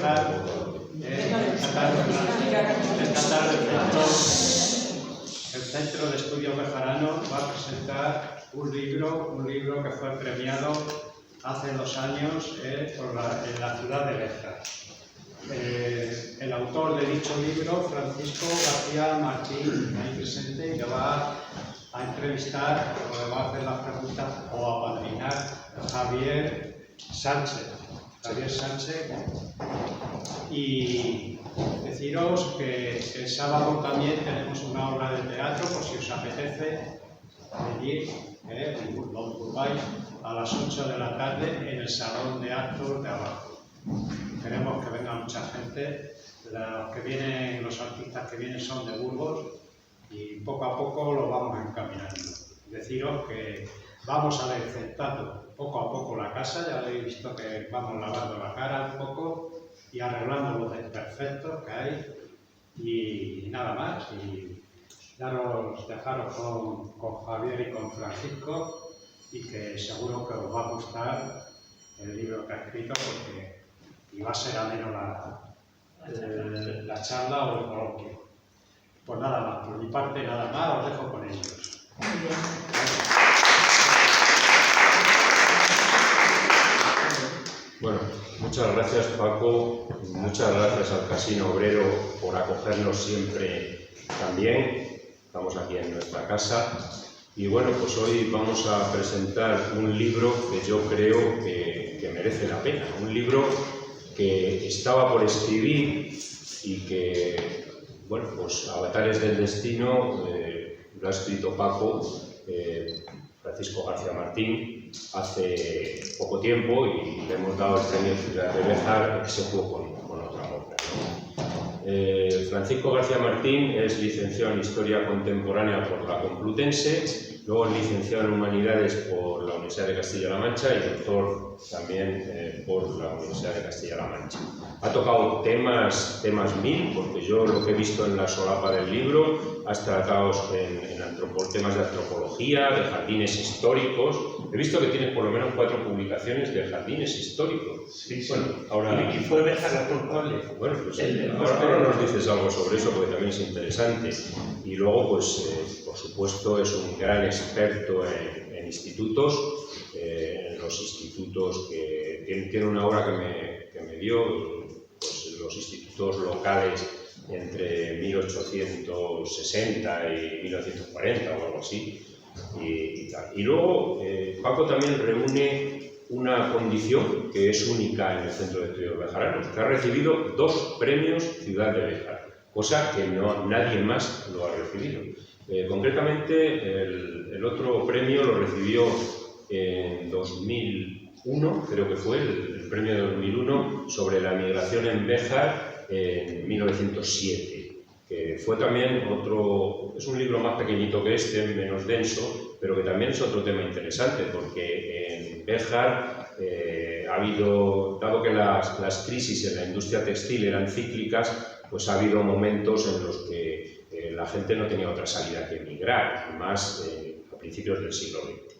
Béjar, esta tarde el Centro de Estudios Bejarano va a presentar un libro que fue premiado hace 2 años en la ciudad de Béjar. El autor de dicho libro, Francisco García Martín, ahí presente, que va a entrevistar o le va a hacer las preguntas o a padrinar a Javier Sánchez. Y deciros que el sábado también tenemos una obra de teatro, por si os apetece venir, no ocupáis, a las 8 de la tarde en el Salón de Actos de abajo. Queremos que venga mucha gente. Los artistas que vienen son de Burgos y poco a poco lo vamos encaminando. Deciros que vamos a ir aceptando poco a poco la casa, ya habéis visto que vamos lavando la cara un poco y arreglando los desperfectos que hay y nada más. Y dejaros con Javier y con Francisco y que seguro que os va a gustar el libro que ha escrito porque va a ser ameno la charla o el coloquio. Pues nada más, por mi parte nada más, os dejo con ellos. Muy bien. Bueno, muchas gracias Paco, muchas gracias al Casino Obrero por acogernos siempre tan bien. Estamos aquí en nuestra casa y bueno, pues hoy vamos a presentar un libro que yo creo que merece la pena. Un libro que estaba por escribir y que, bueno, pues Avatares del Destino lo ha escrito Paco, Francisco García Martín, hace poco tiempo y le hemos dado el premio Ciudad de Béjar, que se jugó con otra obra, ¿no? Francisco García Martín es licenciado en Historia Contemporánea por la Complutense, luego es licenciado en Humanidades por la Universidad de Castilla-La Mancha y doctor también por la Universidad de Castilla-La Mancha. Ha tocado temas 1000, porque yo lo que he visto en la solapa del libro, has tratado en temas de antropología, de jardines históricos. He visto que tienes por lo menos 4 publicaciones de jardines históricos. Sí, bueno, ahora... ¿Y fue Béjar la culpable? Bueno, pues ahora nos dices algo sobre eso, porque también es interesante. Y luego, pues, por supuesto, es un gran experto en institutos, en los institutos que tiene una obra que me dio, pues, los institutos locales entre 1860 y 1940 o algo así. Y tal. Y luego, Paco también reúne una condición que es única en el Centro de Estudios Bejaranos, que ha recibido 2 premios Ciudad de Béjar, cosa que nadie más lo ha recibido. Concretamente, el otro premio lo recibió en 2001, creo que fue, el premio de 2001 sobre la migración en Béjar en 1907. Que fue también otro, es un libro más pequeñito que este, menos denso, pero que también es otro tema interesante, porque en Béjar ha habido, dado que las crisis en la industria textil eran cíclicas, pues ha habido momentos en los que la gente no tenía otra salida que emigrar, más a principios del siglo XX.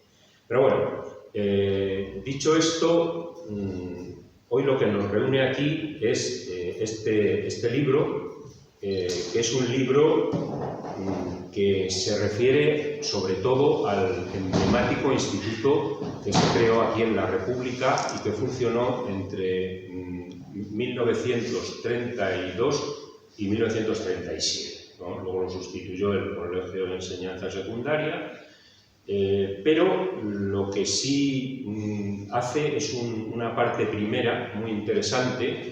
Pero bueno, dicho esto, hoy lo que nos reúne aquí es este libro, que es un libro que se refiere sobre todo al emblemático instituto que se creó aquí en la República y que funcionó entre 1932 y 1937. ¿no? Luego lo sustituyó el Colegio de Enseñanza Secundaria, pero lo que sí hace es una parte primera muy interesante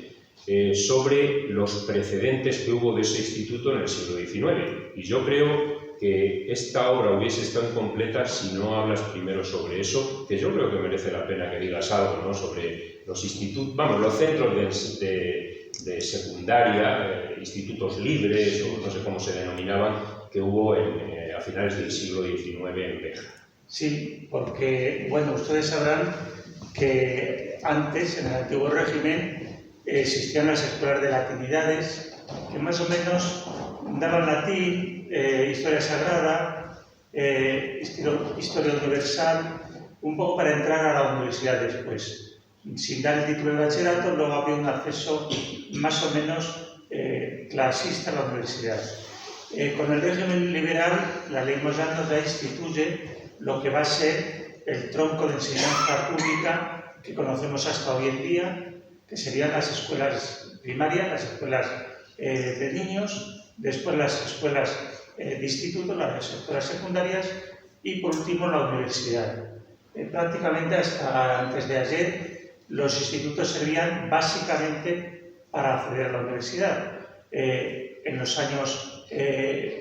sobre los precedentes que hubo de ese instituto en el siglo XIX. Y yo creo que esta obra hubiese estado incompleta si no hablas primero sobre eso, que yo creo que merece la pena que digas algo, ¿no? Sobre los institutos, vamos, los centros de secundaria, institutos libres, o no sé cómo se denominaban, que hubo a finales del siglo XIX en Béjar. Sí, porque, bueno, ustedes sabrán que antes, en el antiguo régimen, existían las escuelas de latinidades, que más o menos daban latín, historia sagrada, historia universal, un poco para entrar a la universidad después. sin dar el título de bachillerato, luego había un acceso más o menos clasista a la universidad. Con el régimen liberal, la ley Moyano ya instituye lo que va a ser el tronco de enseñanza pública que conocemos hasta hoy en día, que serían las escuelas primarias, las escuelas de niños, después las escuelas de instituto, las escuelas secundarias y por último la universidad. Prácticamente hasta antes de ayer los institutos servían básicamente para acceder a la universidad. En los años,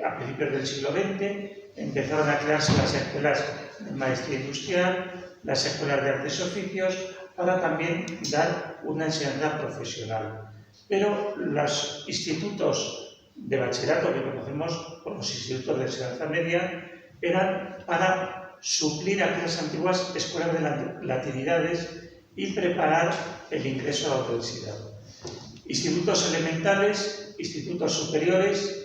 a principios del siglo XX, empezaron a crearse las escuelas de maestría industrial, las escuelas de artes y oficios, para también dar una enseñanza profesional. Pero los institutos de bachillerato que conocemos como los institutos de enseñanza media eran para suplir aquellas antiguas escuelas de latinidades y preparar el ingreso a la universidad. Institutos elementales, institutos superiores.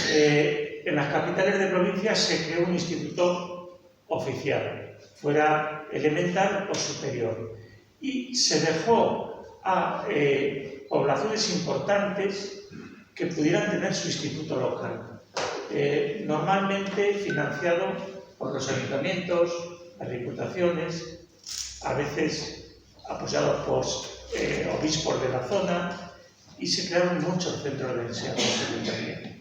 En las capitales de provincia se creó un instituto oficial, fuera elemental o superior, y se dejó a poblaciones importantes que pudieran tener su instituto local, normalmente financiado por los ayuntamientos, las diputaciones, a veces apoyados por obispos de la zona, y se crearon muchos centros de enseñanza secundaria.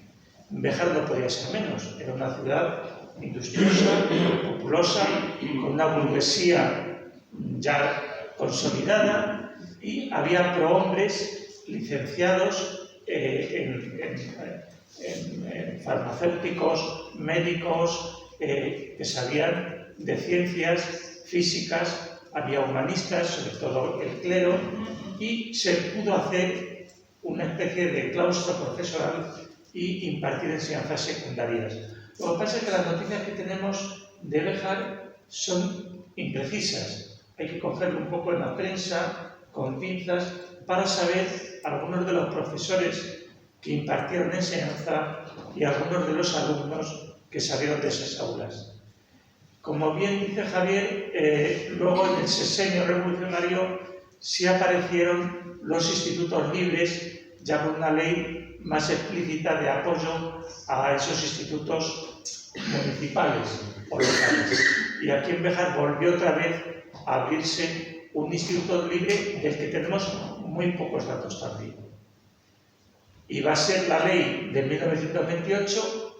Béjar no podía ser menos, era una ciudad industriosa, populosa, con una burguesía ya consolidada, y había prohombres licenciados en farmacéuticos, médicos, que sabían de ciencias físicas, había humanistas, sobre todo el clero, y se pudo hacer una especie de claustro profesoral y impartir enseñanzas secundarias. Lo que pasa es que las noticias que tenemos de Béjar son imprecisas. Hay que cogerlo un poco en la prensa, con pinzas, para saber algunos de los profesores que impartieron enseñanza y algunos de los alumnos que salieron de esas aulas. Como bien dice Javier, luego en el sexenio revolucionario sí aparecieron los institutos libres, ya con una ley más explícita de apoyo a esos institutos municipales o locales. Y aquí en Béjar volvió otra vez a abrirse un instituto libre del que tenemos muy pocos datos también. Y va a ser la ley de 1928,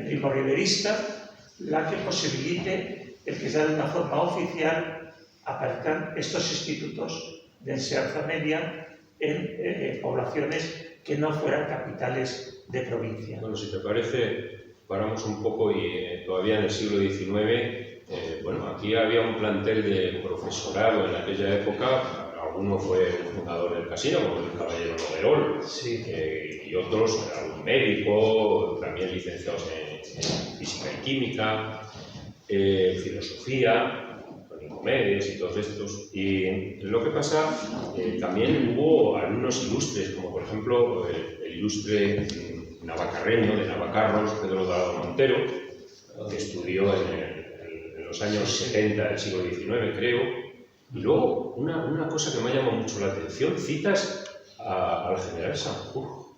primorriverista, la que posibilite el que ya de una forma oficial aparezcan estos institutos de enseñanza media en poblaciones que no fueran capitales de provincia. Bueno, si te parece, paramos un poco y todavía en el siglo XIX, bueno, aquí había un plantel de profesorado en aquella época. Alguno fue un fundador del casino, como el caballero Noguerol, sí. Y otros, algún médico, también licenciados en física y química, filosofía, Nicomedes y todos estos. Y lo que pasa, también hubo alumnos ilustres, como por ejemplo el ilustre navacarreño de Navacarros, Pedro Dorado Montero, que estudió en los años 70 del siglo XIX, creo. Y luego, una cosa que me ha llamado mucho la atención, citas al general Sanjurjo.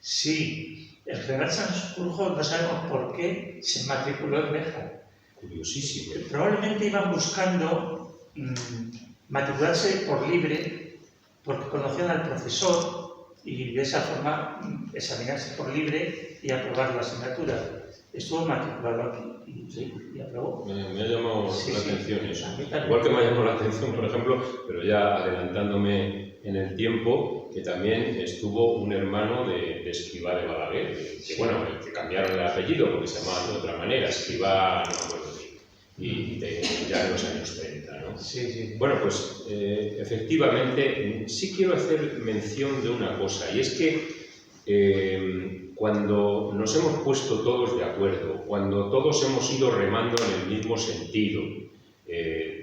Sí, el general Sanjurjo no sabemos por qué se matriculó en Béjar. Curiosísimo. Probablemente iban buscando matricularse por libre, porque conocían al profesor y de esa forma examinarse por libre y aprobar la asignatura. Estuvo matriculado aquí y aprobó. Me ha llamado la atención eso. Igual Igual que me ha llamado la atención, por ejemplo, pero ya adelantándome en el tiempo, que también estuvo un hermano de Escrivá de Balaguer, que bueno, que cambiaron el apellido porque se llamaban de otra manera, Escrivá, no me acuerdo, ya en los años 30, ¿no? Sí. Bueno, pues efectivamente sí quiero hacer mención de una cosa, y es que cuando nos hemos puesto todos de acuerdo, cuando todos hemos ido remando en el mismo sentido,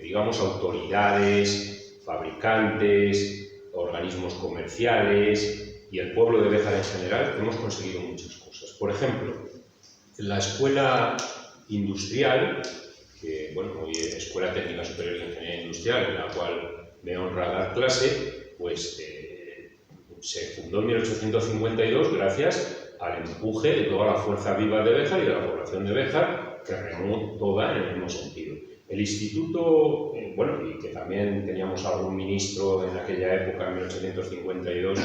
digamos autoridades, fabricantes, organismos comerciales y el pueblo de Béjar en general, hemos conseguido muchas cosas. Por ejemplo, la escuela industrial, que, bueno, Escuela Técnica Superior de Ingeniería Industrial, en la cual me honra dar clase, pues se fundó en 1852 gracias al empuje de toda la fuerza viva de Béjar y de la población de Béjar, que remó toda en el mismo sentido. El instituto, bueno, y que también teníamos algún ministro en aquella época, en 1852,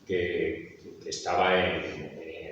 que estaba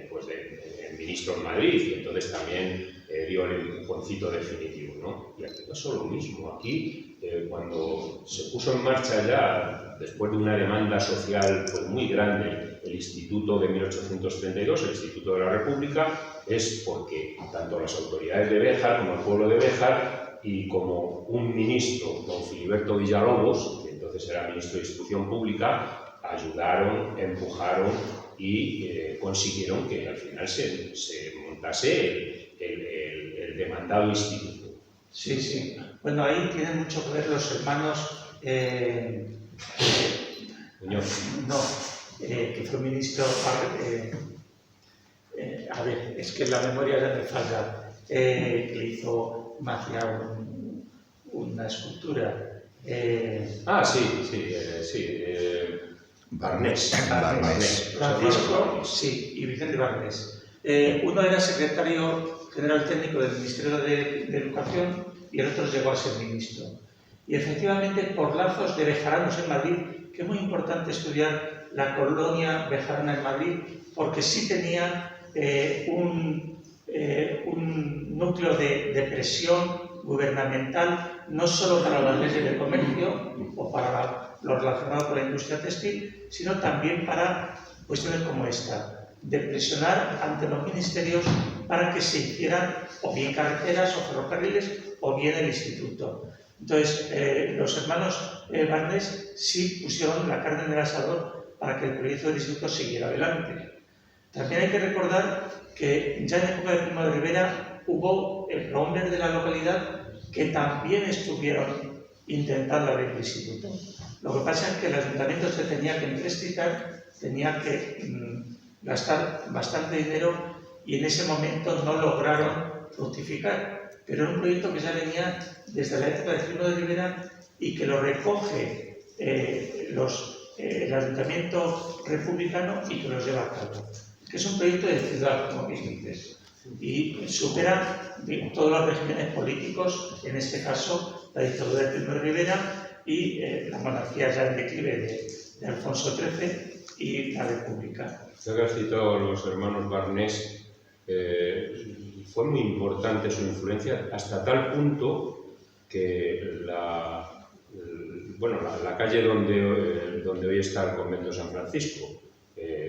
pues en ministro en Madrid, y entonces también dio el empujoncito definitivo, ¿no? Y aquí pasó lo mismo. Aquí, cuando se puso en marcha ya, después de una demanda social pues, muy grande, el Instituto de 1832, el Instituto de la República, es porque tanto las autoridades de Béjar como el pueblo de Béjar y como un ministro, don Filiberto Villalobos, que entonces era ministro de Instrucción Pública, ayudaron, empujaron y consiguieron que al final se montase el demandado instituto. Sí, sí. Bueno, ahí tienen mucho que ver los hermanos que fue ministro, a ver, es que la memoria ya me falta, que hizo Macia una escultura. Barnés. Francisco, sí, y Vicente Barnés. Uno era secretario general técnico del Ministerio de Educación y el otro llegó a ser ministro. Y efectivamente, por lazos de bejaranos en Madrid, que es muy importante estudiar la colonia bejarana en Madrid, porque sí tenía un núcleo de presión gubernamental, no solo para las leyes de comercio o para lo relacionado con la industria textil, sino también para cuestiones como esta, de presionar ante los ministerios para que se hicieran o bien carreteras o ferrocarriles o bien el instituto. Entonces, los hermanos Barnés sí pusieron la carne en el asador para que el proyecto del instituto siguiera adelante. También hay que recordar que ya en época de Primo de Rivera hubo hombres de la localidad que también estuvieron intentando abrir el instituto. Lo que pasa es que el ayuntamiento se tenía que empréstitar, tenía que gastar bastante dinero y en ese momento no lograron fructificar. Pero era un proyecto que ya venía desde la época de Primo de Rivera y que lo recoge el ayuntamiento republicano y que lo lleva a cabo. Que es un proyecto de ciudad, como bien dices, y supera todos los regímenes políticos, en este caso la dictadura de Primo de Rivera y la monarquía ya en declive de Alfonso XIII y la República. Usted que ha citado a los hermanos Barnés, fue muy importante su influencia hasta tal punto que la calle donde hoy está el convento de San Francisco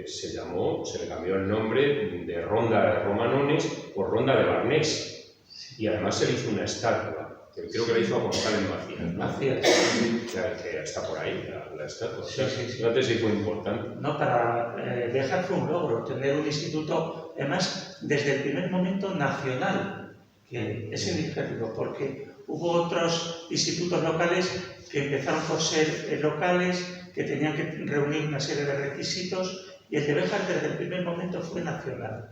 se le cambió el nombre de Ronda de Romanones por Ronda de Barnés, y además se le hizo una estatua, que creo que la hizo a González Macías, que está por ahí la estatua. Sí. Antes sí fue importante. No, para Béjar fue un logro tener un instituto, además desde el primer momento nacional, que es significativo, porque hubo otros institutos locales que empezaron por ser locales, que tenían que reunir una serie de requisitos, y el de Béjar desde el primer momento fue nacional.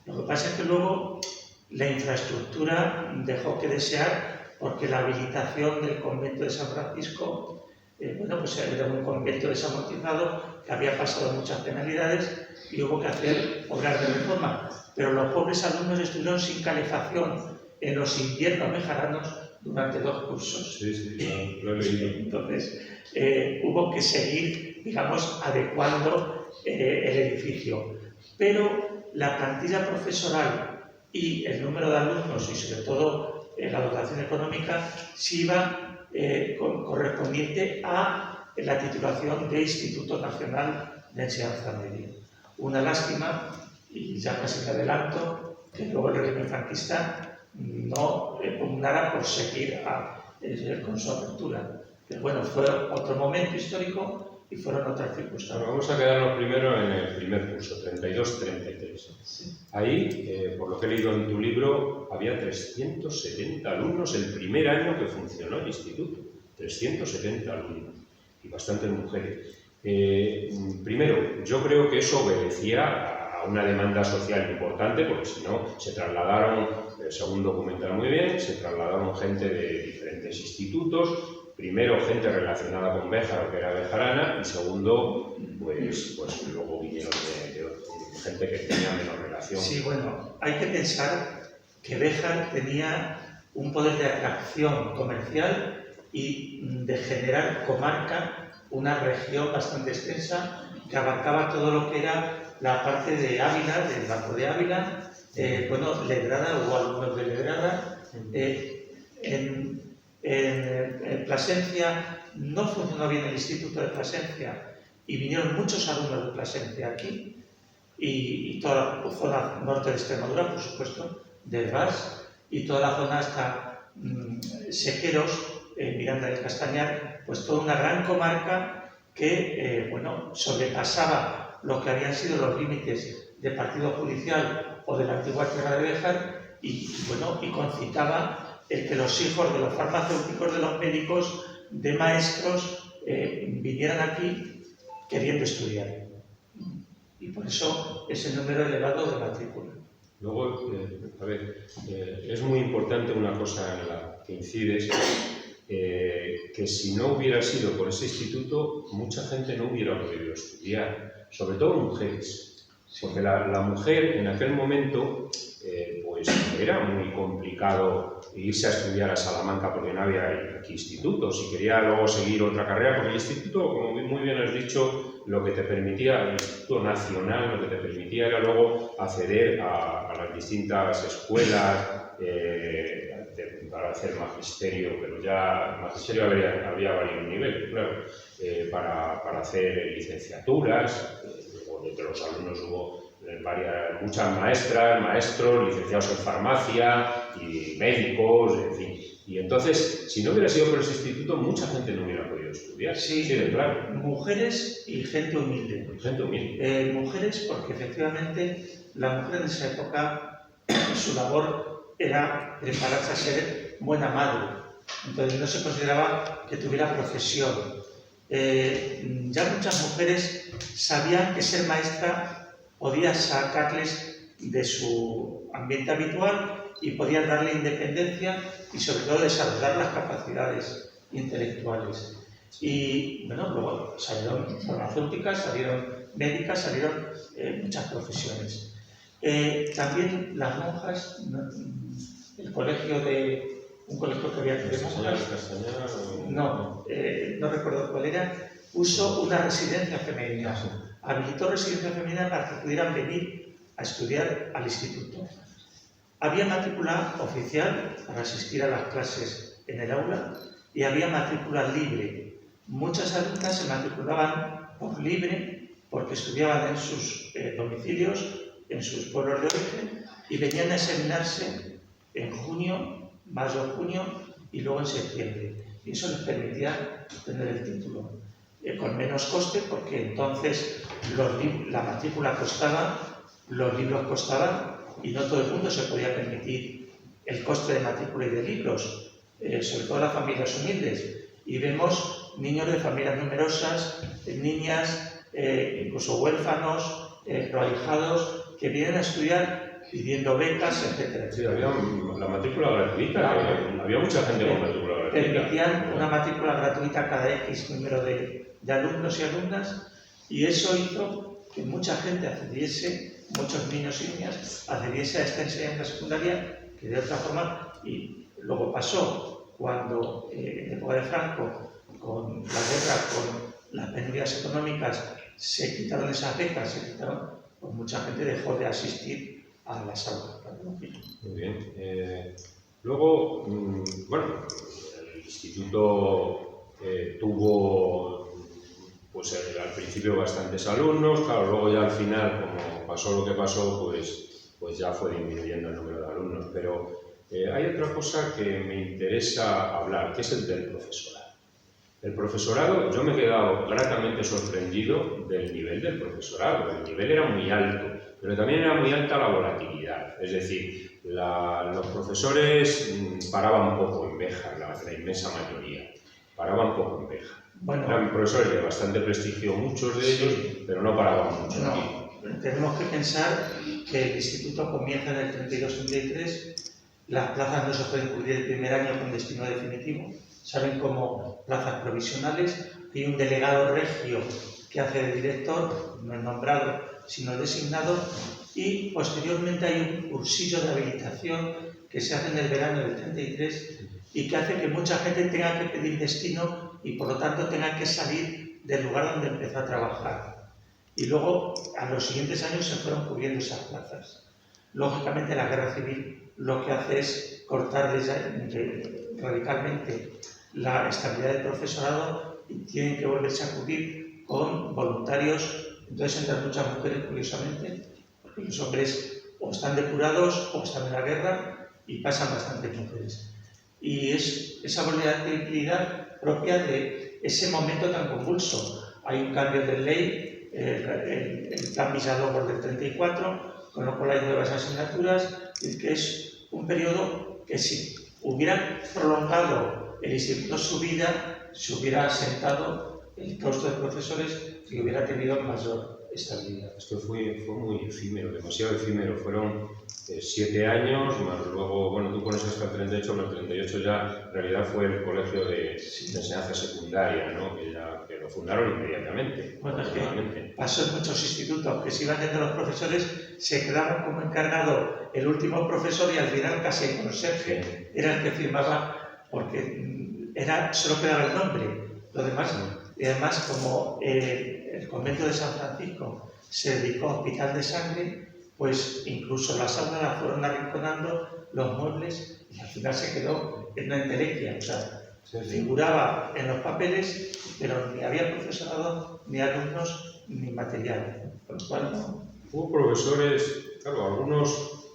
Lo que pasa es que luego la infraestructura dejó que desear, porque la habilitación del convento de San Francisco, pues era un convento desamortizado que había pasado muchas penalidades y hubo que hacer obras de reforma. Pero los pobres alumnos estuvieron sin calefacción en los inviernos bejaranos durante 2 cursos. Sí, lo he leído. Entonces, hubo que seguir, digamos, adecuando el edificio. Pero la plantilla profesoral y el número de alumnos y sobre todo la dotación económica sí iba correspondiente a la titulación de Instituto Nacional de Enseñanza Media. Una lástima, y ya casi me adelanto, que luego el régimen franquista no pugnara por seguir con su apertura. Pero bueno, fue otro momento histórico y fueron otras circunstancias. Vamos a quedarnos primero en el primer curso, 32-33. Sí. Ahí, por lo que he leído en tu libro, había 370 alumnos el primer año que funcionó el instituto. 370 alumnos y bastantes mujeres. Primero, yo creo que eso obedecía a una demanda social importante, porque si no, se trasladaron, según documenta muy bien, se trasladaron gente de diferentes institutos, primero, gente relacionada con Béjar, que era bejarana, y segundo, pues luego vinieron de gente que tenía menos relación. Sí, bueno, hay que pensar que Béjar tenía un poder de atracción comercial y de generar comarca, una región bastante extensa que abarcaba todo lo que era la parte de Ávila, del Banco de Ávila, Ledrada, hubo algunos de Ledrada. En Plasencia no funcionó bien el Instituto de Plasencia y vinieron muchos alumnos de Plasencia aquí y toda la zona norte de Extremadura, por supuesto, del Vas, y toda la zona hasta Sequeros, Miranda del Castañar, pues toda una gran comarca que sobrepasaba lo que habían sido los límites del partido judicial o de la antigua tierra de Béjar y concitaba el que los hijos de los farmacéuticos, de los médicos, de maestros, vinieran aquí queriendo estudiar. Y por eso ese número elevado de matrícula. Luego, es muy importante una cosa en la que incides, que si no hubiera sido por ese instituto, mucha gente no hubiera podido estudiar, sobre todo mujeres. Porque la mujer en aquel momento, pues era muy complicado irse a estudiar a Salamanca porque no había aquí institutos. Si quería luego seguir otra carrera, porque el instituto, como muy bien has dicho, lo que te permitía, el Instituto Nacional, lo que te permitía era luego acceder a las distintas escuelas para hacer magisterio, pero ya magisterio había varios niveles, claro, para hacer licenciaturas. Entre los alumnos hubo muchas maestras, maestros, licenciados en farmacia y médicos, en fin. Y entonces, si no hubiera sido por ese instituto, mucha gente no hubiera podido estudiar. Sí, claro. Mujeres y gente humilde. Gente humilde. Mujeres, porque efectivamente la mujer en esa época, su labor era prepararse a ser buena madre. Entonces no se consideraba que tuviera profesión. Ya muchas mujeres sabían que ser maestra podía sacarles de su ambiente habitual y podían darle independencia y sobre todo desarrollar las capacidades intelectuales. Y luego salieron farmacéuticas, salieron médicas, salieron muchas profesiones. También las monjas, el colegio de... un colegio que había de monjas, no recuerdo cuál era, puso una residencia femenina, habilitó residencia femenina para que pudieran venir a estudiar al instituto. Había matrícula oficial para asistir a las clases en el aula y había matrícula libre. Muchas alumnas se matriculaban por libre porque estudiaban en sus domicilios, en sus pueblos de origen y venían a examinarse en junio, mayo-junio y luego en septiembre. Y eso les permitía tener el título. Con menos coste, porque entonces la matrícula costaba, los libros costaban y no todo el mundo se podía permitir el coste de matrícula y de libros, sobre todo las familias humildes. Y vemos niños de familias numerosas, niñas, incluso huérfanos, prohijados, que vienen a estudiar pidiendo becas, etc. Sí, había la matrícula gratuita, había mucha gente con matrícula gratuita. Permitían una matrícula gratuita cada X número de alumnos y alumnas, y eso hizo que mucha gente accediese, muchos niños y niñas, accediese a esta enseñanza secundaria, que de otra forma, y luego pasó cuando en época de Franco, con la guerra, con las penurias económicas, se quitaron esas becas, pues mucha gente dejó de asistir a las aulas. Muy bien. Luego, el instituto tuvo al principio bastantes alumnos, claro, luego ya al final, como pasó lo que pasó, pues ya fue disminuyendo el número de alumnos. Pero hay otra cosa que me interesa hablar, que es el del profesorado. El profesorado, yo me he quedado gratamente sorprendido del nivel del profesorado. El nivel era muy alto, pero también era muy alta la volatilidad. Es decir, los profesores paraban poco en Béjar, la inmensa mayoría. Paraban poco en Béjar. Eran profesores de bastante prestigio, muchos de ellos, pero no paraban mucho. Tenemos que pensar que el instituto comienza en el 32-33 las plazas no se pueden cubrir el primer año con destino definitivo, salen como plazas provisionales. Hay un delegado regio que hace de director, no es nombrado, sino designado, y posteriormente hay un cursillo de habilitación que se hace en el verano del 33 y que hace que mucha gente tenga que pedir destino y por lo tanto tenga que salir del lugar donde empezó a trabajar. Y luego, a los siguientes años se fueron cubriendo esas plazas. Lógicamente, la guerra civil lo que hace es cortar radicalmente la estabilidad del profesorado y tienen que volverse a cubrir con voluntarios. Entonces entran muchas mujeres, curiosamente, porque los hombres o están depurados o están en la guerra y pasan bastantes mujeres. Y es esa vulnerabilidad propia de ese momento tan convulso. Hay un cambio de ley, el plan Villalobos del 34, con lo cual hay nuevas asignaturas, y que es un periodo que si hubiera prolongado el instituto su vida, se hubiera asentado el claustro de profesores y hubiera tenido mayor estabilidad. Esto fue muy efímero, demasiado efímero. Fueron 7 años, más luego, bueno, tú pones hasta el 38, pero el 38 ya en realidad fue el colegio de enseñanza secundaria, ¿no? Que lo fundaron inmediatamente. Bueno, es que pasó en muchos institutos, que si iban yendo los profesores, se quedaban como encargado el último profesor y al final casi el conserje era el que firmaba, porque solo quedaba el nombre, lo demás. Y además, como el convento de San Francisco se dedicó a hospital de sangre, pues incluso las aulas las fueron arrinconando, los muebles, y al final se quedó en una entelequia. O sea, figuraba en los papeles, pero ni había profesorado, ni alumnos, ni material. Por lo cual, no. Hubo profesores, claro, algunos,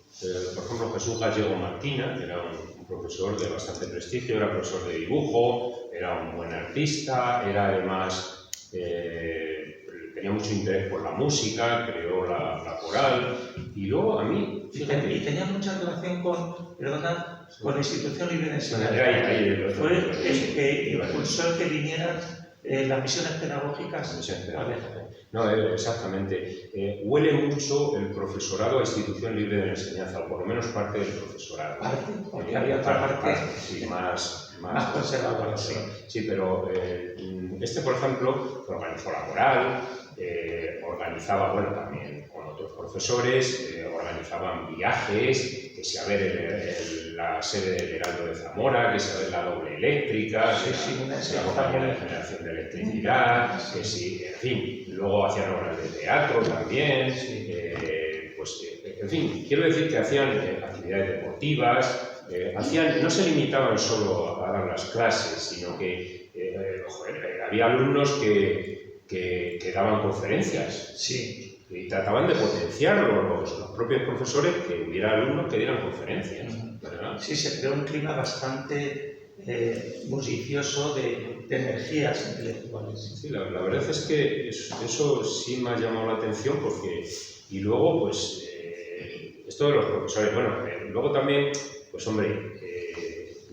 por ejemplo Jesús Gallego Martina, que era un profesor de bastante prestigio, era profesor de dibujo, era un buen artista, era además, tenía mucho interés por la música, creó la coral, y luego a mí, fíjate... Y tenía mucha relación con la Institución Libre de Enseñanza. Fue el que impulsó el que vinieran las misiones pedagógicas. No, exactamente. Huele mucho el profesorado a Institución Libre de Enseñanza, o por lo menos parte del profesorado. Porque había otra parte sí, más conservadora. Sí, pero por ejemplo, organizó la coral, organizaba, bueno, también con otros profesores, organizaban viajes, que si a ver la sede del Heraldo de Zamora, que si a ver la doble eléctrica, la compañía de generación de electricidad, que si, en fin, luego hacían obras de teatro también, en fin, quiero decir que hacían actividades deportivas, no se limitaban solo a dar las clases, sino que había alumnos que daban conferencias. Sí. Y trataban de potenciarlo los propios profesores, que hubiera alumnos que dieran conferencias, ¿verdad? Sí, se creó un clima bastante bullicioso de energías intelectuales. Sí, la verdad es que eso sí me ha llamado la atención porque... Y luego, pues, esto de los profesores, bueno, luego también, pues hombre,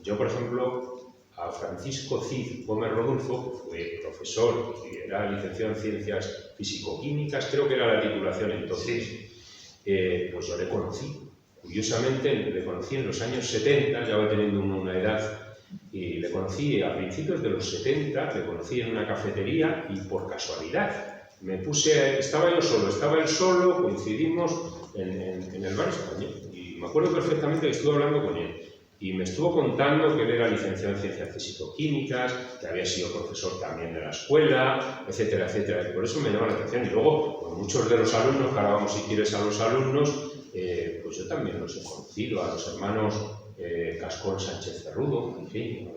yo por ejemplo, a Francisco Cid Gómez Rodulfo, que fue profesor y era licenciado en Ciencias Físico-Químicas, creo que era la titulación entonces, pues yo le conocí. Curiosamente, le conocí en los años 70, ya va teniendo una edad, y le conocí a principios de los 70, le conocí en una cafetería y por casualidad estaba él solo, coincidimos en el bar español y me acuerdo perfectamente que estuve hablando con él. Y me estuvo contando que él era licenciado en Ciencias Físico-Químicas, que había sido profesor también de la escuela, etcétera, etcétera. Y por eso me llama la atención. Y luego, pues muchos de los alumnos, que ahora vamos si quieres a los alumnos, pues yo también los he conocido, a los hermanos Cascón Sánchez Cerrudo, en fin,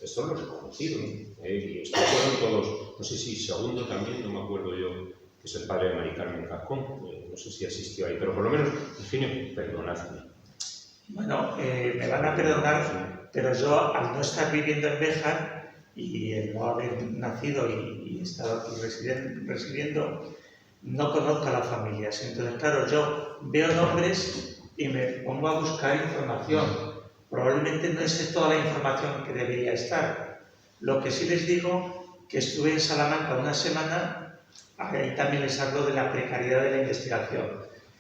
estos los he conocido. Y estos fueron todos, no sé si Segundo también, no me acuerdo yo, que es el padre de Mari Carmen Cascón, no sé si asistió ahí, pero por lo menos, Virginio, perdonadme. Bueno, me van a perdonar, pero yo al no estar viviendo en Béjar y el no haber nacido y estado aquí residiendo, no conozco a las familias. Entonces, claro, yo veo nombres y me pongo a buscar información. Probablemente no esté toda la información que debería estar. Lo que sí les digo, que estuve en Salamanca una semana, ahí también les hablo de la precariedad de la investigación,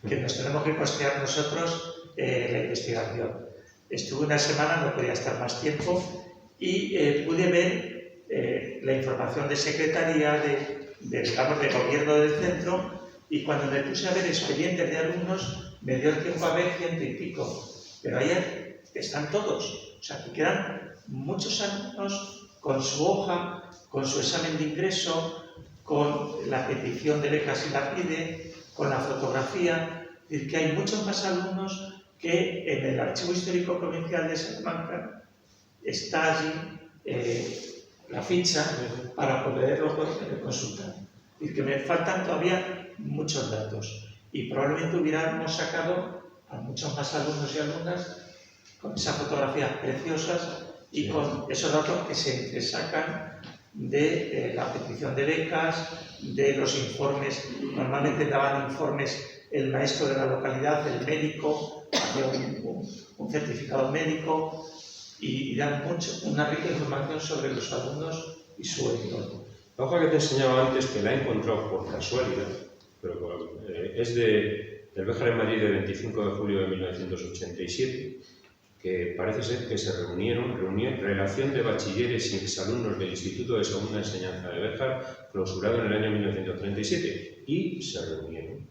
que nos tenemos que costear nosotros la investigación. estuve una semana, no podía estar más tiempo, y pude ver la información de secretaría, digamos, de gobierno del centro, y cuando me puse a ver expedientes de alumnos, me dio el tiempo a ver 100 y pico. Pero ahí están todos, o sea, que quedan muchos alumnos con su hoja, con su examen de ingreso, con la petición de becas si la pide, con la fotografía. Es decir, que hay muchos más alumnos que en el Archivo Histórico Provincial de Salamanca está allí la ficha para poderlo consultar. Es decir, que me faltan todavía muchos datos y probablemente hubiéramos sacado a muchos más alumnos y alumnas con esas fotografías preciosas y con esos datos que se sacan de la petición de becas, de los informes. Normalmente daban informes el maestro de la localidad, el médico, hacía un certificado médico y dan una rica información sobre los alumnos y su entorno. La hoja que te enseñaba antes, que la he encontrado por casualidad, pero es del Béjar en Madrid del 25 de julio de 1987, que parece ser que se reunieron relación de bachilleres y exalumnos del Instituto de Segunda Enseñanza de Béjar, clausurado en el año 1937, y se reunieron.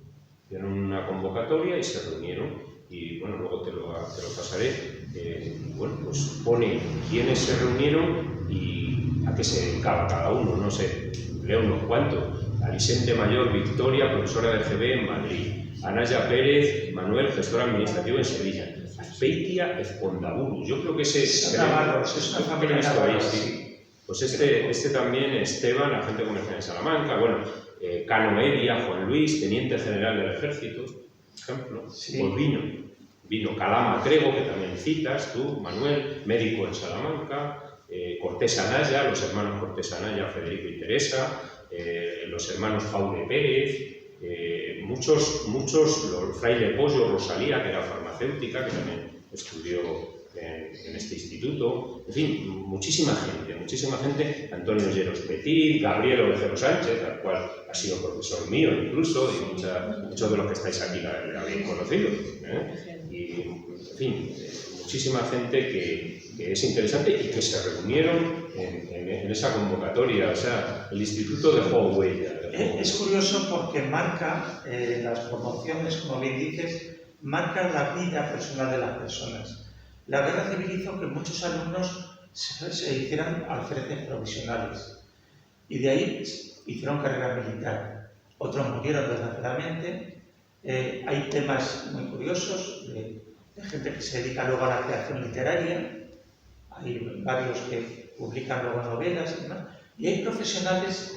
Hicieron una convocatoria y se reunieron, y bueno, luego te lo pasaré. Bueno, pues pone quiénes se reunieron y a qué se dedicaba cada uno, no sé, leo unos cuantos. Alisente Mayor Victoria, profesora de GB en Madrid. Anaya Pérez Manuel, gestor administrativo en Sevilla. Azpeitia Ezpondaburu. Yo creo que ese es una familia ahí, sí. Pues este también, Esteban, agente comercial en Salamanca. Bueno, Cano Eria, Juan Luis, teniente general del ejército, por ejemplo. Sí. Pues vino Calama Crego, que también citas tú, Manuel, médico en Salamanca. Cortés Anaya, los hermanos Cortés Anaya, Federico y Teresa. Los hermanos Faure Pérez. Muchos, Fraile Pollo, Rosalía, que era farmacéutica, que también estudió en este instituto, en fin, muchísima gente, Antonio Lleros Petit, Gabriel Ovejero Sánchez, al cual ha sido profesor mío incluso, y muchos de los que estáis aquí la habéis conocido, y en fin, muchísima gente que es interesante y que se reunieron en esa convocatoria, o sea, el instituto dejó huella. Es curioso porque marca las promociones, como bien dices, marca la vida personal de las personas. La guerra civil hizo que muchos alumnos se hicieran alféreces provisionales y de ahí hicieron carrera militar. Otros murieron desgraciadamente. Hay temas muy curiosos de gente que se dedica luego a la creación literaria. Hay varios que publican luego novelas y demás. Y hay profesionales,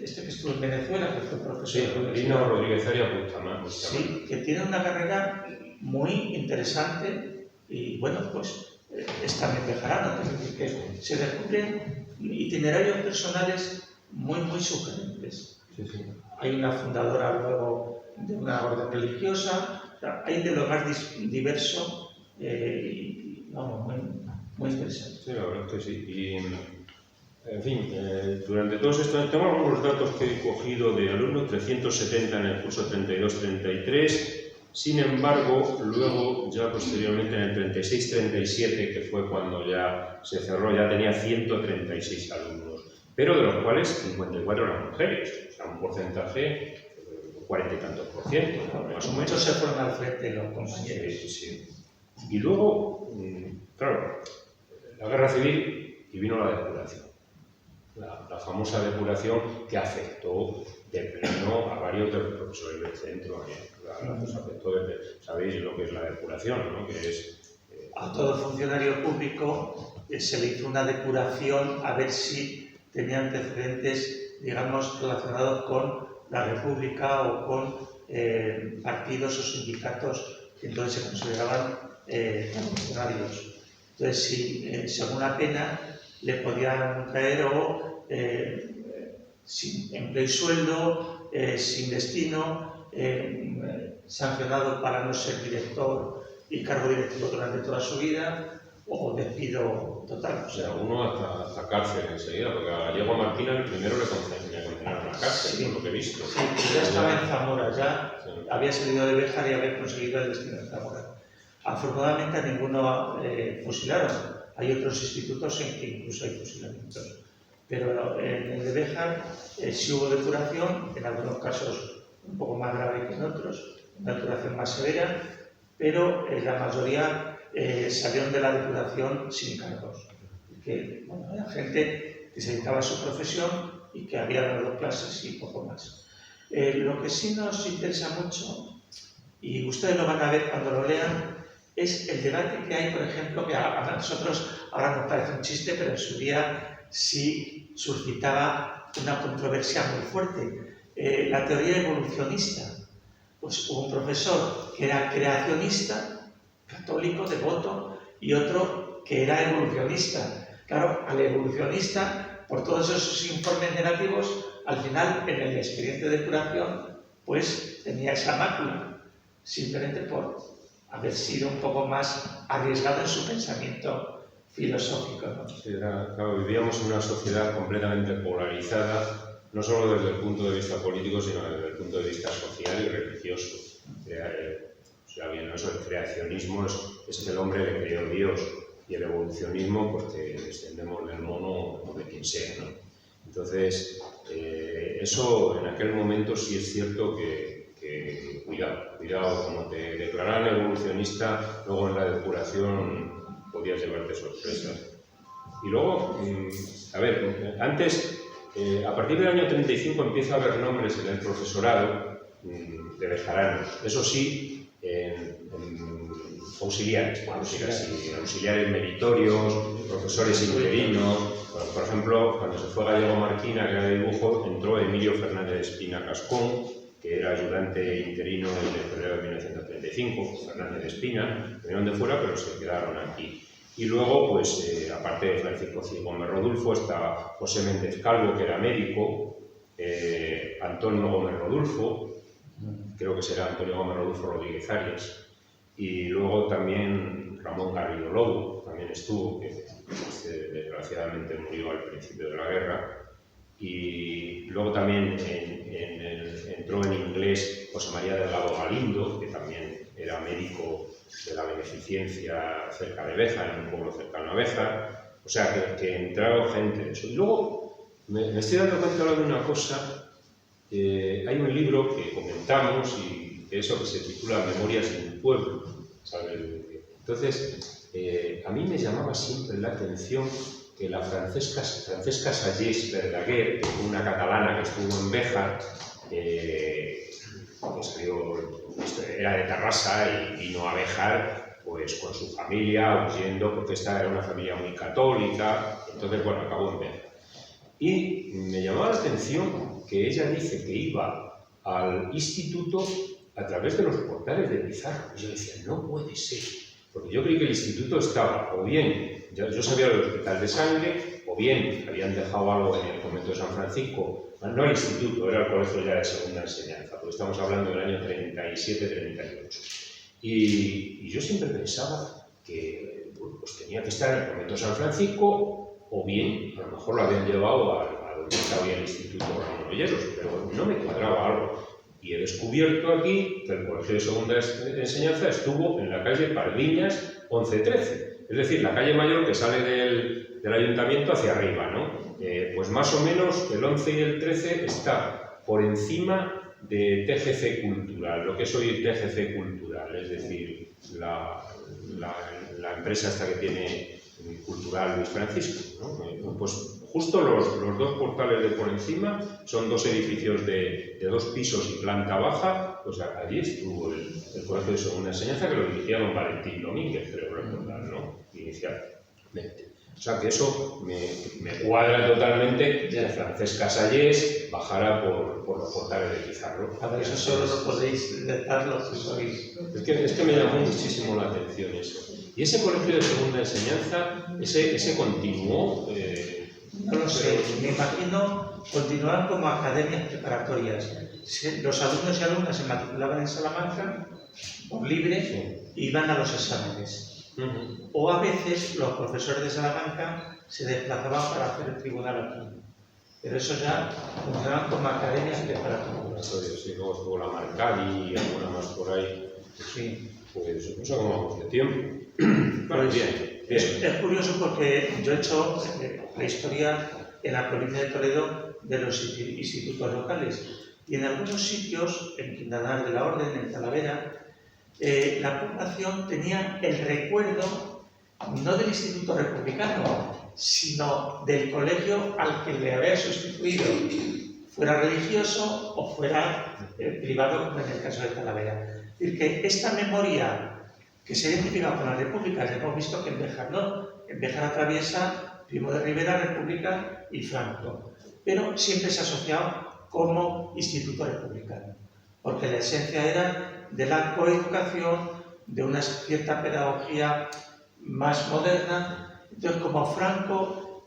este que estuvo en Venezuela, que fue profesor de Lino Rodríguez Arias Bustamante. Sí, que tiene una carrera muy interesante y bueno, pues es también bejarano, es decir, que se descubren itinerarios personales muy sugerentes. Sí. Hay una fundadora luego de una orden religiosa, hay de lo más diverso y vamos, muy interesante. Sí, la verdad es que sí. Y, en fin, durante todos estos... Tengo algunos datos que he cogido de alumnos, 370 en el curso 32-33. Sin embargo, luego, ya posteriormente en el 36-37, que fue cuando ya se cerró, ya tenía 136 alumnos, pero de los cuales 54 eran mujeres, o sea, un porcentaje, 40 y tantos por ciento, más o menos. Muchos se fueron al frente, los compañeros. Sí. Y luego, claro, la guerra civil y vino la depuración. La famosa depuración que afectó de pleno a varios de los profesores del centro. Sabéis lo que es la depuración, ¿no? Que es, a todo funcionario público se le hizo una depuración a ver si tenía antecedentes, digamos, relacionados con la República o con partidos o sindicatos que entonces se consideraban funcionarios. Entonces, si según la pena le podían caer o sin empleo y sueldo, sin destino, sancionado para no ser director y cargo directivo durante toda su vida, o despido total. O sea, uno hasta cárcel enseguida, porque a Diego Martina el primero le condenaron a la cárcel, sí, por lo que he visto. Sí, ya estaba en Zamora, ya había salido de Béjar y había conseguido el destino en Zamora. Afortunadamente a ninguno fusilaron. Hay otros institutos en que incluso hay fusilamientos. Pero en el de Béjar sí hubo depuración, en algunos casos un poco más grave que en otros, una depuración más severa, pero la mayoría salieron de la depuración sin cargos. Que, bueno, era gente que se dedicaba a su profesión y que había dado clases y poco más. Lo que sí nos interesa mucho, y ustedes lo van a ver cuando lo lean, es el debate que hay, por ejemplo, que a nosotros ahora nos parece un chiste, pero en su día sí suscitaba una controversia muy fuerte. La teoría evolucionista. Pues hubo un profesor que era creacionista, católico, devoto, y otro que era evolucionista. Claro, al evolucionista, por todos esos informes negativos, al final, en el expediente de curación, pues tenía esa mácula, simplemente por haber sido un poco más arriesgado en su pensamiento filosófico, ¿no? Sí, claro, vivíamos en una sociedad completamente polarizada, no solo desde el punto de vista político, sino desde el punto de vista social y religioso. O sea, bien, eso, el creacionismo es que el hombre le creó Dios, y el evolucionismo, pues que descendemos del mono o de quien sea, ¿no? Entonces, eso en aquel momento sí es cierto que cuidado, como te declararan evolucionista, luego en la depuración podías llevarte sorpresas. Y luego, a ver, antes, a partir del año 35 empieza a haber nombres en el profesorado de bejaranos. Eso sí, auxiliares, por decir así, auxiliares meritorios, profesores interinos. Por ejemplo, cuando se fue Gallego Marquina, que era de dibujo, entró Emilio Fernández Espina Cascón, que era ayudante interino en febrero de 1935, Fernández Espina, vinieron de fuera, pero se quedaron aquí. Y luego, pues, aparte de Francisco Gómez Rodulfo, estaba José Méndez Calvo, que era médico, Antonio Gómez Rodulfo, creo que será Antonio Gómez Rodulfo Rodríguez Arias, y luego también Ramón Garrido Lobo, también estuvo, que desgraciadamente murió al principio de la guerra. Y luego también entró en inglés José María Delgado Galindo, que también era médico de la Beneficencia cerca de Béjar, en un pueblo cercano a Béjar. O sea, que entraron gente de eso. Y luego me estoy dando cuenta ahora de una cosa. Hay un libro que comentamos, y eso que se titula Memorias de un pueblo, ¿sabes? Entonces, a mí me llamaba siempre la atención que la Francesca Sallés Verdaguer, una catalana que estuvo en Béjar, que era de Tarrasa y vino a Béjar pues, con su familia, huyendo, porque esta era una familia muy católica, entonces, bueno, acabó en Béjar. Y me llamaba la atención que ella dice que iba al instituto a través de los portales de Pizarro. Y yo decía, no puede ser, porque yo creí que el instituto estaba, o bien, yo sabía del hospital de sangre, o bien habían dejado algo en el convento de San Francisco, no el instituto, era el colegio ya de segunda enseñanza, porque estamos hablando del año 37-38. Y yo siempre pensaba que pues, tenía que estar en el convento de San Francisco, o bien, a lo mejor lo habían llevado a donde estaba el instituto Ramón Olleros, pero no me cuadraba algo. Y he descubierto aquí que el colegio de segunda enseñanza estuvo en la calle Pardiñas 11-13, es decir, la calle mayor que sale del ayuntamiento hacia arriba, ¿no? Pues más o menos el 11 y el 13 está por encima de TGC Cultural, lo que es hoy TGC Cultural, es decir, la empresa esta que tiene Cultural Luis Francisco, ¿no? Pues justo los dos portales de por encima son dos edificios de 2 pisos y planta baja, pues allí estuvo el colegio de segunda enseñanza que lo dirigía don Valentín Domínguez, creo recordar, ¿no? Inicialmente. O sea que eso me cuadra totalmente que Francesca Sallés bajara por los portales de Pizarro. A ver, eso solo lo podéis dejar los que sois. Es que me llamó muchísimo la atención eso. Y ese colegio de segunda enseñanza, ese continuó. No lo sé, me imagino continuaban como academias preparatorias. Los alumnos y alumnas se matriculaban en Salamanca por libre e iban a los exámenes. O a veces los profesores de Salamanca se desplazaban para hacer el tribunal aquí. Pero eso ya funcionaban como academias preparatorias. Sí, luego estuvo la Marcadi y alguna más por ahí. Sí. pues no sé cómo vamos de tiempo. Bueno, bien. Es curioso porque yo he hecho la historia en la provincia de Toledo de los institutos locales. Y en algunos sitios, en Quintanar de la Orden, en Talavera, la población tenía el recuerdo no del Instituto Republicano, sino del colegio al que le había sustituido, fuera religioso o fuera privado, como en el caso de Talavera. Es decir, que esta memoria que se ha identificado con la República, ya hemos visto que en Béjar no, en Béjar atraviesa Primo de Rivera, República y Franco, pero siempre se ha asociado como Instituto Republicano, porque la esencia era de la coeducación, de una cierta pedagogía más moderna. Entonces, como Franco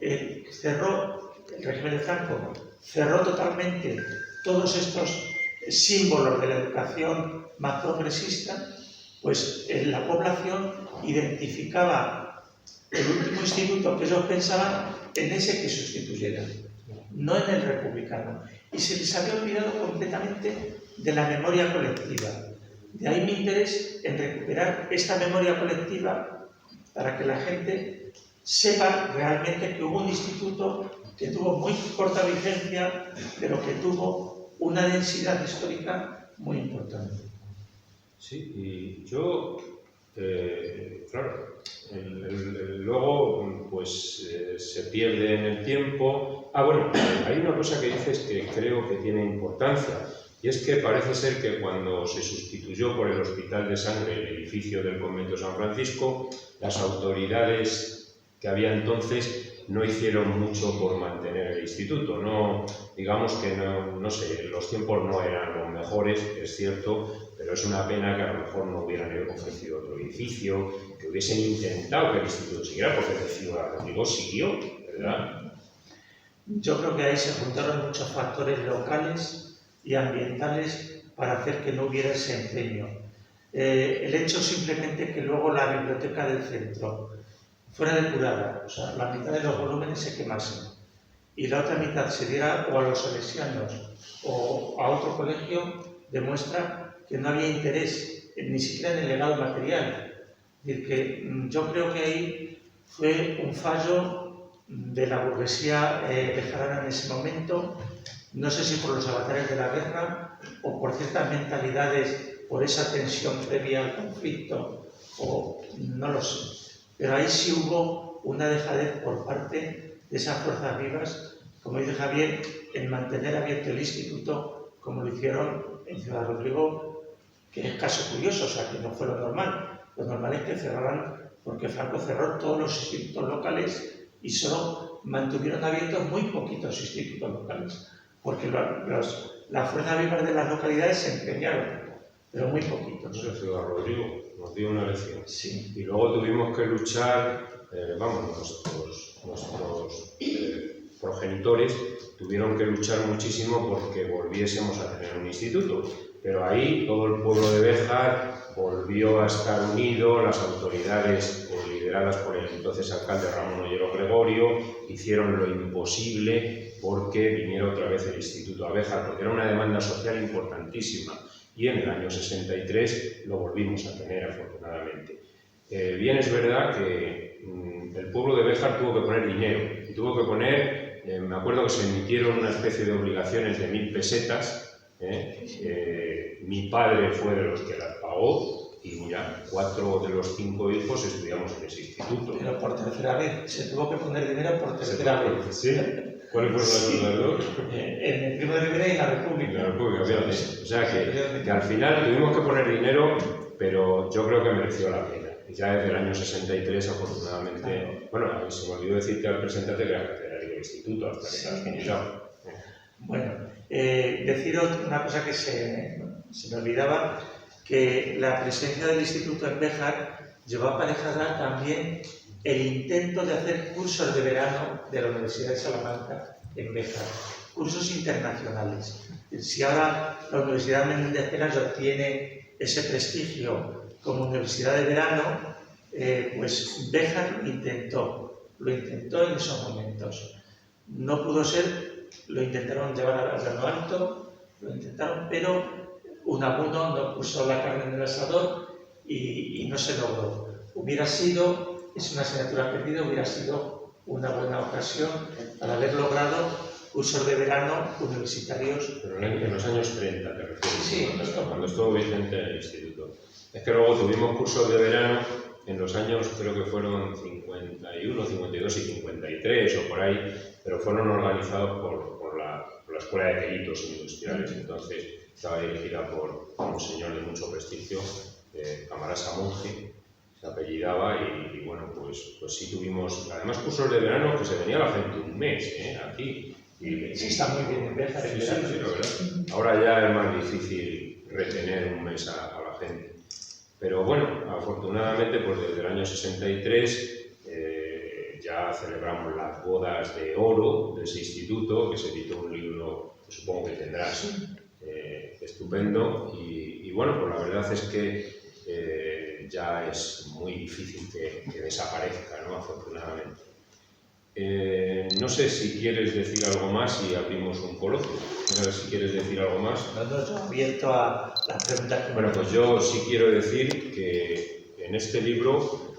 cerró, el régimen de Franco cerró totalmente todos estos símbolos de la educación más progresista, pues la población identificaba el último instituto que ellos pensaban en ese que sustituyera, no en el republicano. Y se les había olvidado completamente de la memoria colectiva. De ahí mi interés en recuperar esta memoria colectiva para que la gente sepa realmente que hubo un instituto que tuvo muy corta vigencia, pero que tuvo una densidad histórica muy importante. Sí, y yo, claro, luego pues se pierde en el tiempo. Bueno, hay una cosa que dices que creo que tiene importancia, y es que parece ser que cuando se sustituyó por el Hospital de Sangre el edificio del Convento de San Francisco, las autoridades que había entonces no hicieron mucho por mantener el instituto. No, digamos que no sé, los tiempos no eran los mejores, es cierto, pero es una pena que a lo mejor no hubieran ofrecido otro edificio, que hubiesen intentado que el instituto siguiera, porque el Ciudad Rodrigo siguió, ¿verdad? Yo creo que ahí se juntaron muchos factores locales y ambientales para hacer que no hubiera ese empeño. El hecho simplemente que luego la biblioteca del centro fuera depurada, o sea, la mitad de los volúmenes se quemasen y la otra mitad se diera o a los salesianos o a otro colegio, demuestra que no había interés ni siquiera en el legado material. Es decir, que yo creo que ahí fue un fallo de la burguesía bejarana en ese momento, no sé si por los avatares de la guerra o por ciertas mentalidades, por esa tensión previa al conflicto, o no lo sé. Pero ahí sí hubo una dejadez por parte de esas fuerzas vivas, como dice Javier, en mantener abierto el instituto, como lo hicieron en Ciudad Rodrigo, que es caso curioso, o sea, que no fue lo normal. Lo normal es que cerraran, porque Franco cerró todos los institutos locales y solo mantuvieron abiertos muy poquitos institutos locales, porque las fuerzas vivas de las localidades se empeñaron, pero muy poquitos. Ciudad Rodrigo nos dio una lección. Sí. Y luego tuvimos que luchar, nuestros progenitores tuvieron que luchar muchísimo porque volviésemos a tener un instituto. Pero ahí todo el pueblo de Béjar volvió a estar unido, las autoridades lideradas por el entonces alcalde Ramón Ollero Gregorio hicieron lo imposible porque viniera otra vez el instituto a Béjar, porque era una demanda social importantísima. Y en el año 63 lo volvimos a tener, afortunadamente. Bien es verdad que el pueblo de Béjar tuvo que poner dinero, y tuvo que poner, me acuerdo que se emitieron una especie de obligaciones de 1000 pesetas, mi padre fue de los que las pagó, y mira, 4 de los 5 hijos estudiamos en ese instituto. Pero por tercera vez, se tuvo que poner dinero por tercera vez. ¿Sí? ¿Cuáles fueron las dos? En el Primo de Rivera y en la República. La República, fíjate. O sea que al final tuvimos que poner dinero, pero yo creo que mereció la pena. Y ya desde el año 63, afortunadamente... Bueno, se me olvidó decirte al presentarte que era catedrático del instituto, hasta que te has finalizado. Bueno, deciros una cosa que se me olvidaba, que la presencia del instituto en Béjar llevó aparejada también el intento de hacer cursos de verano de la Universidad de Salamanca en Béjar, cursos internacionales. Si ahora la Universidad Menéndez Pelayo tiene ese prestigio como universidad de verano, pues Béjar lo intentó en esos momentos. No pudo ser, lo intentaron llevar al Llano Alto, lo intentaron, pero Unamuno no puso la carne en el asador y no se logró. Es una asignatura perdida, hubiera sido una buena ocasión para haber logrado cursos de verano universitarios. Pero en los años 30, te refieres, Sí, cuando estuvo Vicente en el instituto. Es que luego tuvimos cursos de verano en los años, creo que fueron 51, 52 y 53 o por ahí, pero fueron organizados por la Escuela de Peritos Industriales. Entonces estaba dirigida por un señor de mucho prestigio, Camarasa Monge, se apellidaba, y bueno, pues sí tuvimos, además, cursos de verano que se venía la gente un mes, aquí. Sí, está muy bien en Béjar en verano. Sí, la verdad. Ahora ya es más difícil retener un mes a la gente. Pero bueno, afortunadamente, pues desde el año 63 ya celebramos las bodas de oro de ese instituto, que se editó un libro que supongo que tendrás, estupendo. Y bueno, pues la verdad es que ya es muy difícil que desaparezca, ¿no? Afortunadamente. No sé si quieres decir algo más y abrimos un coloquio. A ver si quieres decir algo más. No, yo abierto a las preguntas. Bueno, pues yo sí quiero decir que en este libro,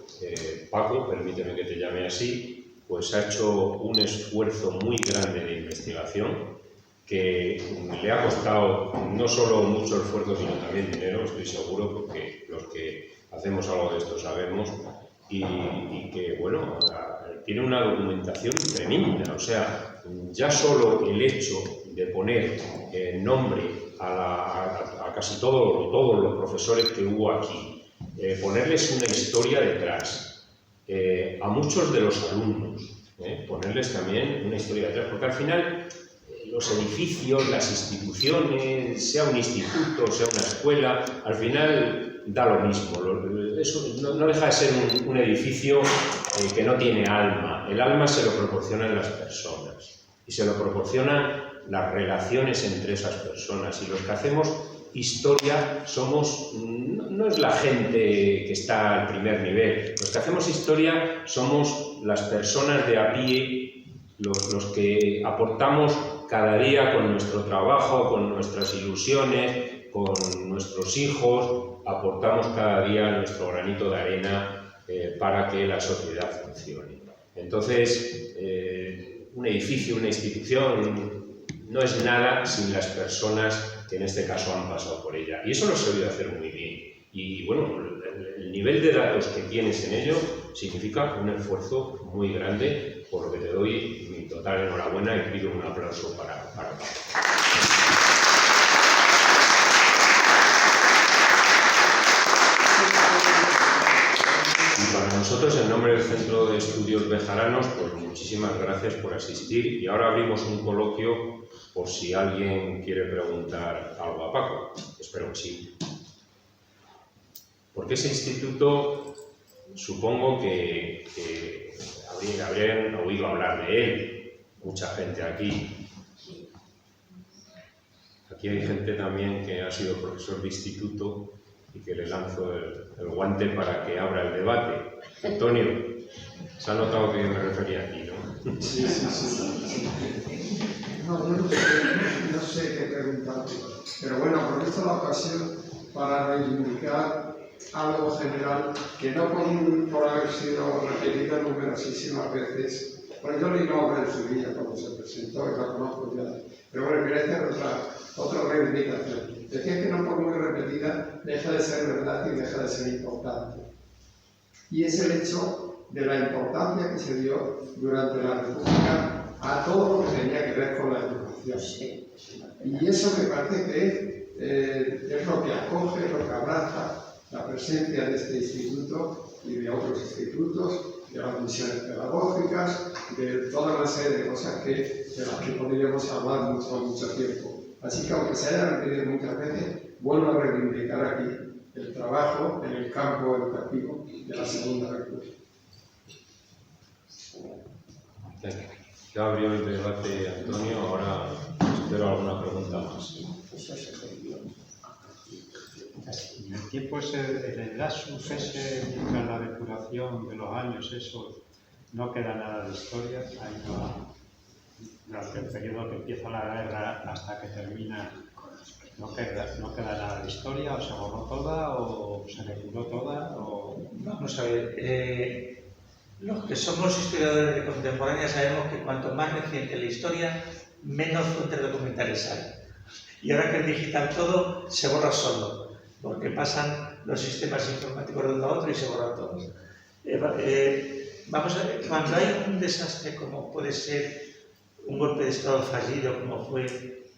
Paco, permíteme que te llame así, pues ha hecho un esfuerzo muy grande de investigación que le ha costado no solo mucho esfuerzo, sino también dinero, estoy seguro, porque los que hacemos algo de esto sabemos, y que, bueno, tiene una documentación tremenda. O sea, ya solo el hecho de poner nombre a casi todos los profesores que hubo aquí, ponerles una historia detrás, a muchos de los alumnos, ponerles también una historia detrás, porque al final los edificios, las instituciones, sea un instituto, sea una escuela, al final da lo mismo. Eso no deja de ser un edificio que no tiene alma. El alma se lo proporcionan las personas y se lo proporcionan las relaciones entre esas personas. Y los que hacemos historia somos, no es la gente que está al primer nivel, los que hacemos historia somos las personas de a pie, los que aportamos cada día con nuestro trabajo, con nuestras ilusiones, con nuestros hijos, aportamos cada día nuestro granito de arena para que la sociedad funcione. Entonces, un edificio, una institución, no es nada sin las personas que en este caso han pasado por ella. Y eso lo he sabido hacer muy bien. Y bueno, el nivel de datos que tienes en ello significa un esfuerzo muy grande, por lo que te doy mi total enhorabuena y pido un aplauso para Pablo. Y para nosotros, en nombre del Centro de Estudios Bejaranos, pues muchísimas gracias por asistir, y ahora abrimos un coloquio por si alguien quiere preguntar algo a Paco. Espero que sí. Porque ese instituto, supongo que habrían oído hablar de él, mucha gente aquí. Aquí hay gente también que ha sido profesor de instituto y que le lanzo el guante para que abra el debate. Antonio, se ha notado que me refería a ti, ¿no? Sí. No, yo no sé qué preguntarte, pero bueno, aprovecho la ocasión para reivindicar algo general que no por haber sido repetido numerosísimas veces. Bueno, yo leí la obra en su día cuando se presentó y la conozco ya, pero bueno, quería hacer otra reivindicación. Decía que no por muy repetida deja de ser verdad y deja de ser importante. Y es el hecho de la importancia que se dio durante la República a todo lo que tenía que ver con la educación. Y eso me parece que es lo que acoge, lo que abraza la presencia de este instituto y de otros institutos, de las misiones pedagógicas, de toda una serie de cosas de las que podríamos hablar mucho tiempo. Así que, aunque se haya repetido muchas veces, vuelvo a reivindicar aquí el trabajo en el campo educativo de la Segunda República. Ya abrió el debate Antonio, ahora espero alguna pregunta más. En el tiempo ese, el lapsus ese, tras la depuración de los años esos, no queda nada de historia, ahí no, durante el periodo que empieza la guerra hasta que termina no queda nada de historia, o se borró toda, o se depuró toda, o... Vamos a ver, los que somos historiadores de contemporánea sabemos que cuanto más reciente la historia, menos fuentes documentales hay. Y ahora que es digital todo, se borra solo, porque pasan los sistemas informáticos de uno a otro y se borra todo. Vamos a ver, cuando hay un desastre como puede ser un golpe de Estado fallido, como fue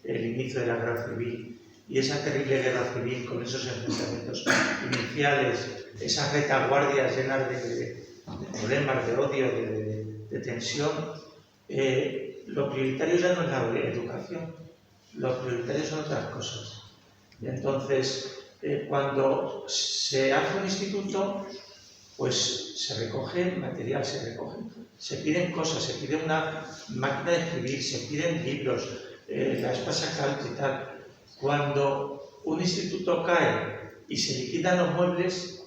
el inicio de la Guerra Civil, y esa terrible Guerra Civil con esos enfrentamientos iniciales, esas retaguardias llenas de problemas, de odio, de tensión, lo prioritario ya no es la educación, lo prioritario son otras cosas. Y entonces, cuando se hace un instituto, pues se recoge material, se piden cosas, se pide una máquina de escribir, se piden libros, la espasa calcio y tal. Cuando un instituto cae y se liquidan los muebles,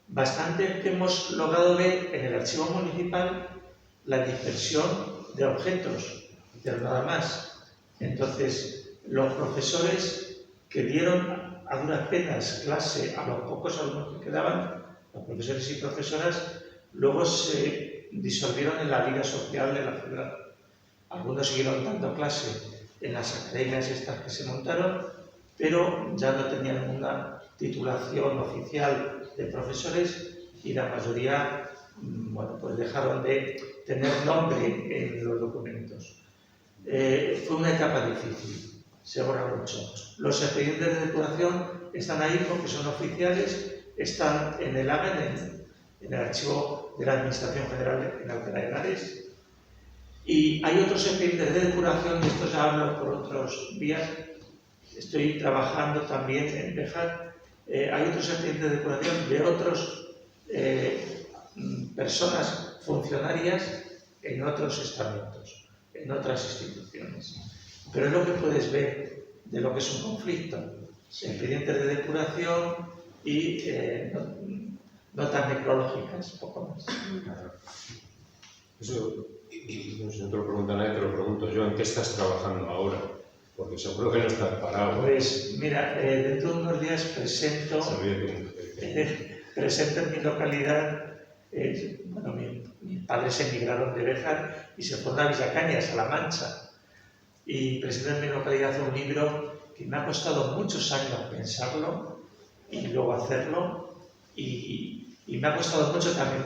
bastante que hemos logrado ver en el archivo municipal la dispersión de objetos, pero nada más. Entonces, los profesores que dieron a duras penas clase a los pocos alumnos que quedaban, los profesores y profesoras, luego se disolvieron en la vida social de la ciudad. Algunos siguieron dando clase en las academias estas que se montaron, pero ya no tenían una titulación oficial de profesores y la mayoría, bueno, pues dejaron de tener nombre en los documentos. Fue una etapa difícil, se borra mucho. Los expedientes de depuración están ahí porque son oficiales, están en el AGA, en el archivo de la Administración General en Alcalá de Henares. Y hay otros expedientes de depuración, y esto ya hablo por otros vías. Estoy trabajando también en Béjar. Hay otros expedientes de depuración de otras personas funcionarias en otros estamentos, en otras instituciones. Pero es lo que puedes ver de lo que es un conflicto. Expedientes de depuración y notas necrológicas, poco más. Eso, no sé, no te lo pregunta nadie, te lo pregunto yo. ¿En qué estás trabajando ahora? Porque seguro que no estás parado. Pues mira, dentro de unos días presento en mi localidad, bueno, mis padres emigraron de Béjar y se fueron a Villacañas, a La Mancha. Y presento en mi localidad un libro que me ha costado muchos años pensarlo y luego hacerlo, y me ha costado mucho también